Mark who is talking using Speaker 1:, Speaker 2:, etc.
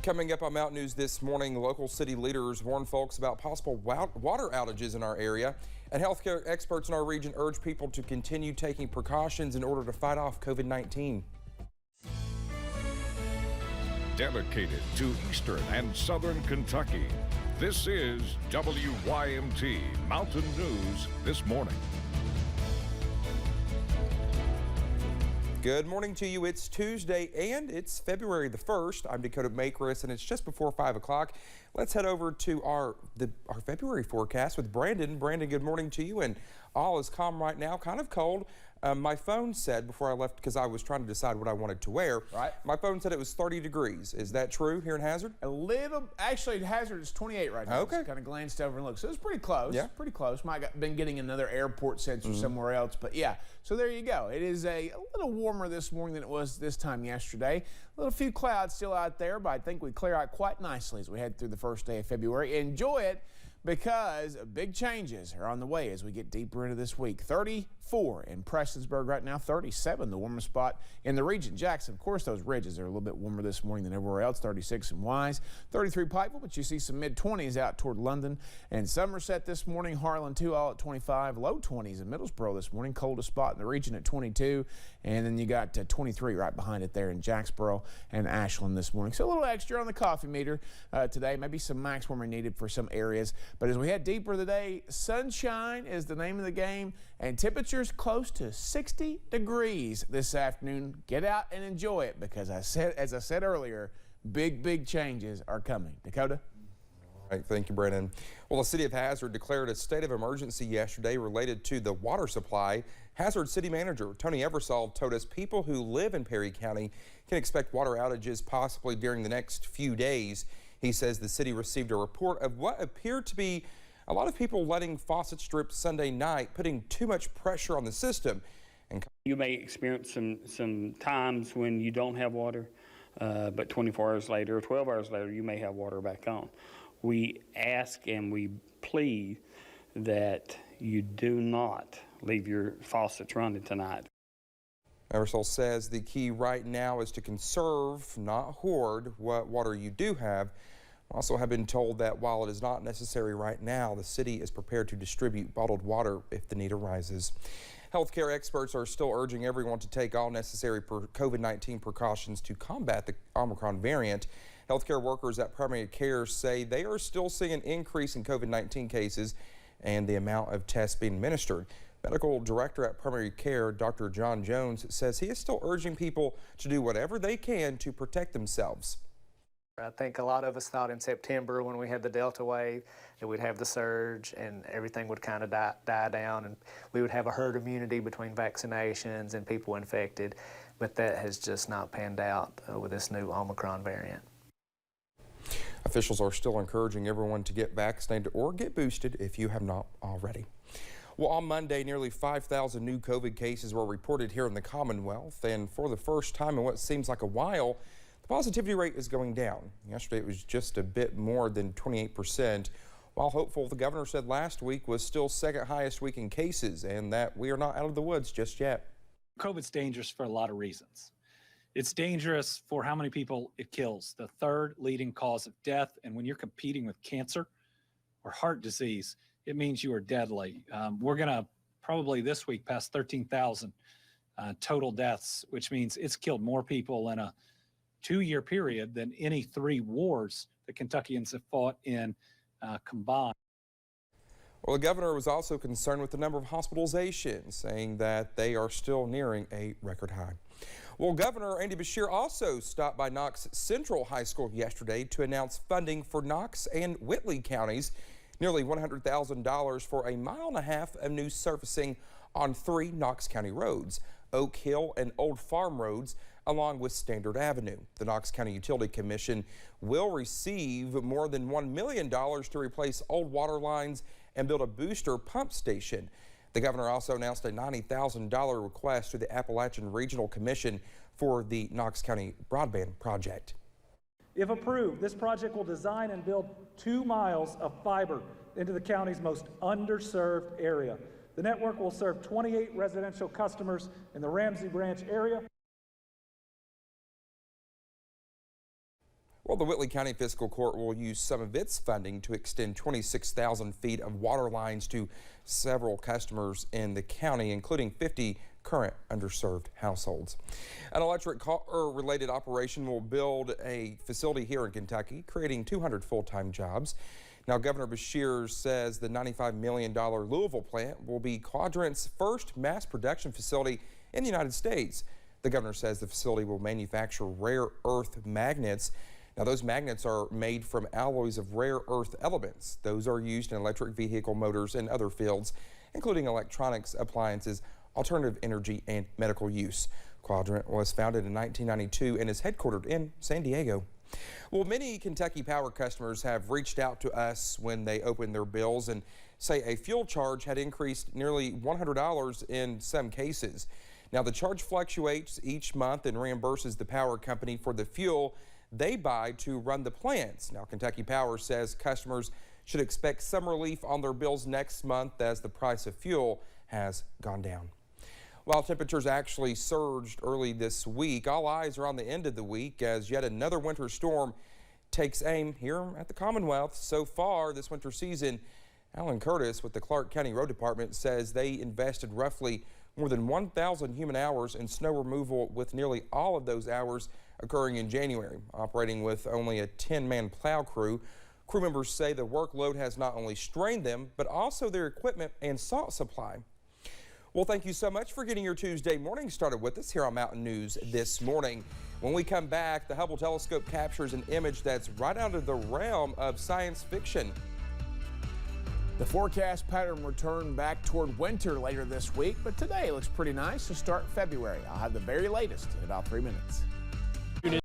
Speaker 1: Coming up on Mountain News this morning, local city leaders warn folks about possible water outages in our area, and healthcare experts in our region urge people to continue taking precautions in order to fight off COVID-19.
Speaker 2: Dedicated to Eastern and Southern Kentucky, this is WYMT Mountain News this morning.
Speaker 1: Good morning to you. It's Tuesday and it's February the 1st. I'm Dakota Makris and it's just before 5 o'clock. Let's head over to our February forecast with Brandon. Brandon, good morning to you. And all is calm right now, kind of cold. My phone said before I left, because I was trying to decide what I wanted to wear, my phone said it was 30 degrees. Is that true here in Hazard?
Speaker 3: Actually, Hazard is 28 right now.
Speaker 1: Okay.
Speaker 3: Kind of glanced over and looked. So it's pretty close.
Speaker 1: Yeah.
Speaker 3: Pretty close. Might have been getting another airport sensor somewhere else. But yeah, so there you go. It is a little warmer this morning than it was this time yesterday. A little few clouds still out there, but I think we clear out quite nicely as we head through the first day of February. Enjoy it, because big changes are on the way as we get deeper into this week. 34 in Prestonsburg right now, 37 the warmest spot in the region. Jackson, of course, those ridges are a little bit warmer this morning than everywhere else. 36 in Wise, 33 Pikeville, but you see some mid-20s out toward London and Somerset this morning. Harlan too, all at 25. Low 20s in Middlesboro this morning, coldest spot in the region at 22. And then you got 23 right behind it there in Jacksboro and Ashland this morning. So a little extra on the coffee meter today, maybe some max warmer needed for some areas. But as we head deeper in the day, sunshine is the name of the game, and temperatures close to 60 degrees this afternoon. Get out and enjoy it, because as I said earlier, big changes are coming. Dakota?
Speaker 1: All right, thank you, Brandon. Well, the city of Hazard declared a state of emergency yesterday related to the water supply. Hazard City Manager Tony Eversole told us people who live in Perry County can expect water outages possibly during the next few days. He says the city received a report of what appeared to be a lot of people letting faucets drip Sunday night, putting too much pressure on the system. And
Speaker 4: you may experience some times when you don't have water, but 24 hours later or 12 hours later, you may have water back on. We ask and we plead that you do not leave your faucets running tonight.
Speaker 1: Eversole says the key right now is to conserve, not hoard, what water you do have. Also have been told that while it is not necessary right now, the city is prepared to distribute bottled water if the need arises. Healthcare experts are still urging everyone to take all necessary COVID-19 precautions to combat the Omicron variant. Healthcare workers at Primary Care say they are still seeing an increase in COVID-19 cases and the amount of tests being administered. Medical Director at Primary Care, Dr. John Jones, says he is still urging people to do whatever they can to protect themselves.
Speaker 5: I think a lot of us thought in September, when we had the Delta wave, that we'd have the surge and everything would kind of die down and we would have a herd immunity between vaccinations and people infected, but that has just not panned out with this new Omicron variant.
Speaker 1: Officials are still encouraging everyone to get vaccinated or get boosted if you have not already. Well, on Monday, nearly 5,000 new COVID cases were reported here in the Commonwealth, and for the first time in what seems like a while, the positivity rate is going down. Yesterday, it was just a bit more than 28%. While hopeful, the governor said last week was still second highest week in cases and that we are not out of the woods just yet.
Speaker 6: COVID's dangerous for a lot of reasons. It's dangerous for how many people it kills, the third leading cause of death. And when you're competing with cancer or heart disease, it means you are deadly. We're going to probably this week pass 13,000 total deaths, which means it's killed more people in a 2-year period than any 3 wars the Kentuckians have fought in combined.
Speaker 1: Well, the governor was also concerned with the number of hospitalizations, saying that they are still nearing a record high. Well, Governor Andy Beshear also stopped by Knox Central High School yesterday to announce funding for Knox and Whitley counties, nearly $100,000 for 1.5 miles of new surfacing on 3 Knox County roads, Oak Hill and Old Farm roads, along with Standard Avenue. The Knox County Utility Commission will receive more than $1 million to replace old water lines and build a booster pump station. The governor also announced a $90,000 request to the Appalachian Regional Commission for the Knox County Broadband Project.
Speaker 7: If approved, this project will design and build 2 miles of fiber into the county's most underserved area. The network will serve 28 residential customers in the Ramsey Branch area.
Speaker 1: Well, the Whitley County Fiscal Court will use some of its funding to extend 26,000 feet of water lines to several customers in the county, including 50 current underserved households. An electric car-related operation will build a facility here in Kentucky, creating 200 full-time jobs. Now, Governor Beshear says the $95 million Louisville plant will be Quadrant's first mass production facility in the United States. The governor says the facility will manufacture rare earth magnets. Now, those magnets are made from alloys of rare earth elements. Those are used in electric vehicle motors and other fields, including electronics, appliances, alternative energy, and medical use. Quadrant was founded in 1992 and is headquartered in San Diego. Well, many Kentucky Power customers have reached out to us when they opened their bills and say a fuel charge had increased nearly $100 in some cases. Now, the charge fluctuates each month and reimburses the power company for the fuel they buy to run the plants. Now, Kentucky Power says customers should expect some relief on their bills next month as the price of fuel has gone down. While temperatures actually surged early this week, all eyes are on the end of the week as yet another winter storm takes aim here at the Commonwealth. So far this winter season, Alan Curtis with the Clark County Road Department says they invested roughly more than 1,000 human hours in snow removal, with nearly all of those hours occurring in January. Operating with only a 10-man plow crew, crew members say the workload has not only strained them, but also their equipment and salt supply. Well, thank you so much for getting your Tuesday morning started with us here on Mountain News this morning. When we come back, the Hubble telescope captures an image that's right out of the realm of science fiction.
Speaker 3: The forecast pattern will turn back toward winter later this week, but today looks pretty nice to start February. I'll have the very latest in about 3 minutes.